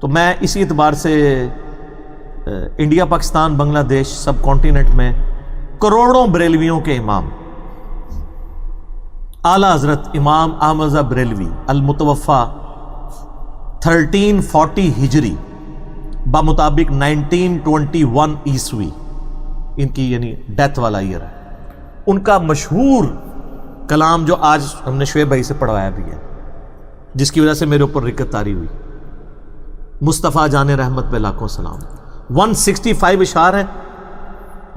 تو میں اسی اعتبار سے انڈیا، پاکستان، بنگلہ دیش سب کانٹیننٹ میں کروڑوں بریلویوں کے امام اعلیٰ حضرت امام احمد رضا بریلوی المتوفا 1340 ہجری بمطابق 1921 عیسوی ان کی یعنی ڈیتھ والا ایئر ہے، ان کا مشہور کلام جو آج ہم نے شعیب بھائی سے پڑھوایا بھی ہے، جس کی وجہ سے میرے اوپر رکت طاری ہوئی، مصطفیٰ جان رحمت پہ لاکھوں سلام، 165 اشعار ہیں،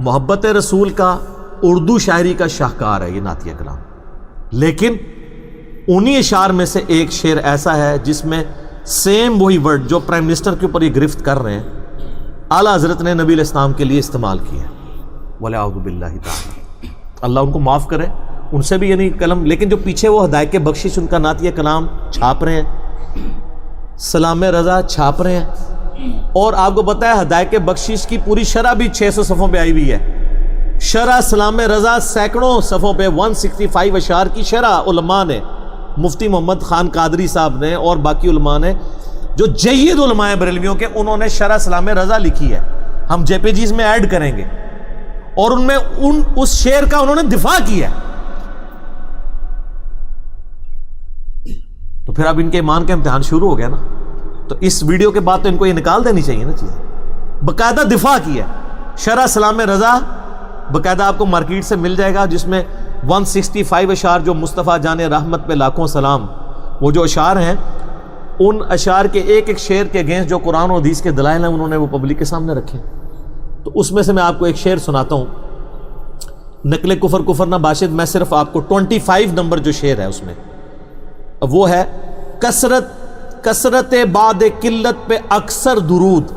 محبت رسول کا اردو شاعری کا شاہکار ہے یہ نعتیہ کلام، لیکن انہی اشعار میں سے ایک شعر ایسا ہے جس میں سیم وہی ورڈ جو پرائم منسٹر کے اوپر یہ گرفت کر رہے ہیں اعلیٰ حضرت نے نبی علیہ السلام کے لیے استعمال کیا ہے، وَلَعُوذُ بِاللَّهِ تعالی، اللہ ان کو معاف کرے، ان سے بھی یعنی قلم، لیکن جو پیچھے وہ ہدایت کے بخشش ان کا نعتیہ کلام چھاپ رہے ہیں، سلام رضا چھاپ رہے ہیں، اور آپ کو پتہ ہے ہدایت کے بخشش کی پوری شرح بھی 600 صفحوں پہ آئی ہوئی ہے، شرح سلام رضا سینکڑوں صفحوں پہ 165 اشعار کی شرح علماء نے، مفتی محمد خان قادری صاحب نے اور باقی علماء نے جو جید علماء بریلویوں کے، انہوں نے شرح سلام رضا لکھی ہے، ہم جے پی جیز میں ایڈ کریں گے، اور ان میں اس شعر کا انہوں نے دفاع کیا ہے، تو پھر اب ان کے ایمان کا امتحان شروع ہو گیا نا، تو اس ویڈیو کے بعد تو ان کو یہ نکال دینی چاہیے نا چیزیں، باقاعدہ دفاع کیا ہے، شرح سلام رضا باقاعدہ آپ کو مارکیٹ سے مل جائے گا، جس میں 165 اشعار جو مصطفیٰ جان رحمت پہ لاکھوں سلام، وہ جو اشعار ہیں ان اشعار کے ایک ایک شعر کے اگینسٹ جو قرآن و حدیث کے دلائل ہیں انہوں نے وہ پبلک کے سامنے رکھے، تو اس میں سے میں آپ کو ایک شعر سناتا ہوں، نقل کفر نہ باشد، میں صرف آپ کو 25 نمبر جو شعر ہے اس میں وہ ہے، کثرت بعد قلت پہ اکثر درود،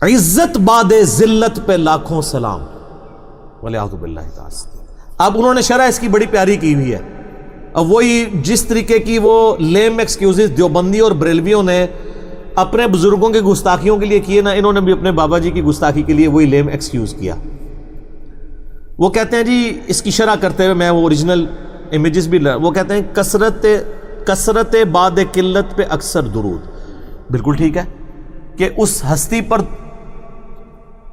عزت بعد ذلت پہ لاکھوں سلام، وَلِعَوْذُ بِاللَّهِ تعالی۔ اب انہوں نے شرح اس کی بڑی پیاری کی ہوئی ہے، اب وہی جس طریقے کی وہ لیم ایکسکیوزز دیوبندی اور بریلویوں نے اپنے بزرگوں کے گستاخیوں کے لیے کیے نا، انہوں نے بھی اپنے بابا جی کی گستاخی کے لیے وہی لیم ایکسکیوز کیا۔ وہ کہتے ہیں جی اس کی شرح کرتے ہوئے میں وہ اوریجنل امیجز بھی وہ کہتے ہیں کثرت بعد قلت پہ اکثر درود، بالکل ٹھیک ہے کہ اس ہستی پر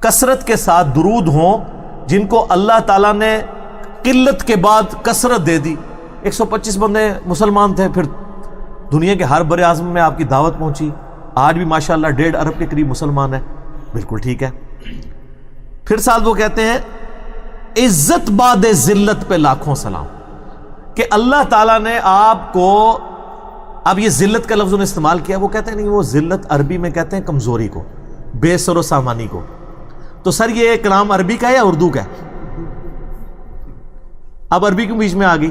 کثرت کے ساتھ درود ہوں جن کو اللہ تعالیٰ نے قلت کے بعد کثرت دے دی، 125 بندے مسلمان تھے، پھر دنیا کے ہر بر اعظم میں آپ کی دعوت پہنچی، آج بھی ماشاءاللہ 1.5 ارب کے قریب مسلمان ہیں، بالکل ٹھیک ہے۔ پھر ساتھ وہ کہتے ہیں عزت بعد ذلت پہ لاکھوں سلام، کہ اللہ تعالیٰ نے آپ کو، اب یہ ذلت کا لفظ انہوں نے استعمال کیا، وہ کہتے ہیں نہیں، وہ ذلت عربی میں کہتے ہیں کمزوری کو، بے سر و سامانی کو، تو سر یہ کلام عربی کا ہے یا اردو کا ہے؟ اب عربی کیوں بیچ میں آ گئی؟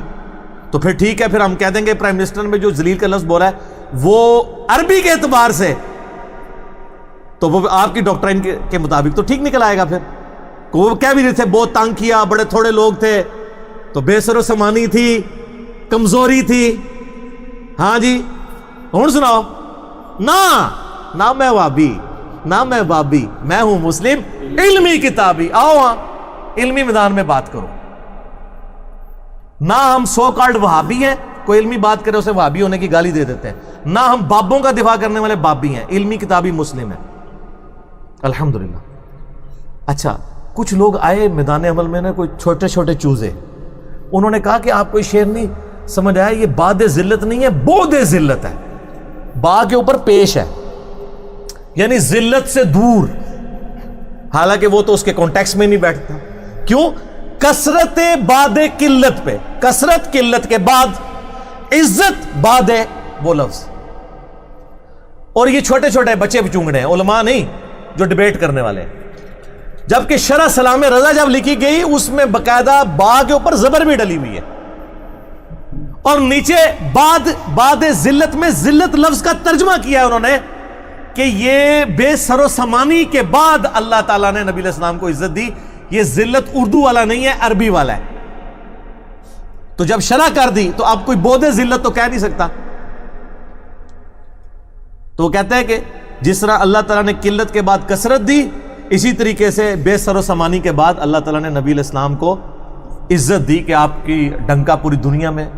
تو پھر ٹھیک ہے، پھر ہم کہہ دیں گے پرائم منسٹر میں جو ذلیل کا لفظ بولا ہے وہ عربی کے اعتبار سے، تو وہ آپ کی ڈاکٹرائن کے مطابق تو ٹھیک نکل آئے گا۔ پھر وہ کہہ بھی رہے تھے بہت تنگ کیا، بڑے تھوڑے لوگ تھے، تو بے سر و سامانی تھی، کمزوری تھی، ہاں جی ہوں سناؤ نہ میں وابی، نہ میں بابی، میں ہوں مسلم علمی کتابی، آؤ ہاں علمی میدان میں بات کرو، نہ ہم سو کارڈ وہابی ہیں، کوئی علمی بات کرے اسے وہابی ہونے کی گالی دے دیتے ہیں، نہ ہم بابوں کا دفاع کرنے والے بابی ہیں، علمی کتابی مسلم ہیں الحمدللہ۔ اچھا کچھ لوگ آئے میدان عمل میں نا، کوئی چھوٹے چھوٹے چوزے، انہوں نے کہا کہ آپ کوئی شعر نہیں سمجھ آیا، یہ بعد ذلت نہیں ہے، بعد ذلت ہے، با کے اوپر پیش ہے، یعنی ذلت سے دور، حالانکہ وہ تو اس کے کانٹیکس میں نہیں بیٹھتا، کیوں؟ کثرت بعد قلت پہ، کثرت قلت کے بعد عزت بعد ہے وہ لفظ، اور یہ چھوٹے چھوٹے بچے بچونگڑے ہیں، علماء نہیں جو ڈیبیٹ کرنے والے ہیں، جبکہ شرح سلام رضا جب لکھی گئی اس میں باقاعدہ با کے اوپر زبر بھی ڈلی ہوئی ہے، اور نیچے بعد ذلت میں ذلت لفظ کا ترجمہ کیا ہے انہوں نے کہ یہ بے سر و سامانی کے بعد اللہ تعالیٰ نے نبی علیہ السلام کو عزت دی، یہ ذلت اردو والا نہیں ہے، عربی والا ہے، تو جب شرح کر دی تو اب کوئی بودھ ذلت تو کہہ نہیں سکتا، تو وہ کہتا ہے کہ جس طرح اللہ تعالیٰ نے قلت کے بعد کثرت دی، اسی طریقے سے بے سر و سامانی کے بعد اللہ تعالیٰ نے نبی علیہ السلام کو عزت دی کہ آپ کی ڈنکا پوری دنیا میں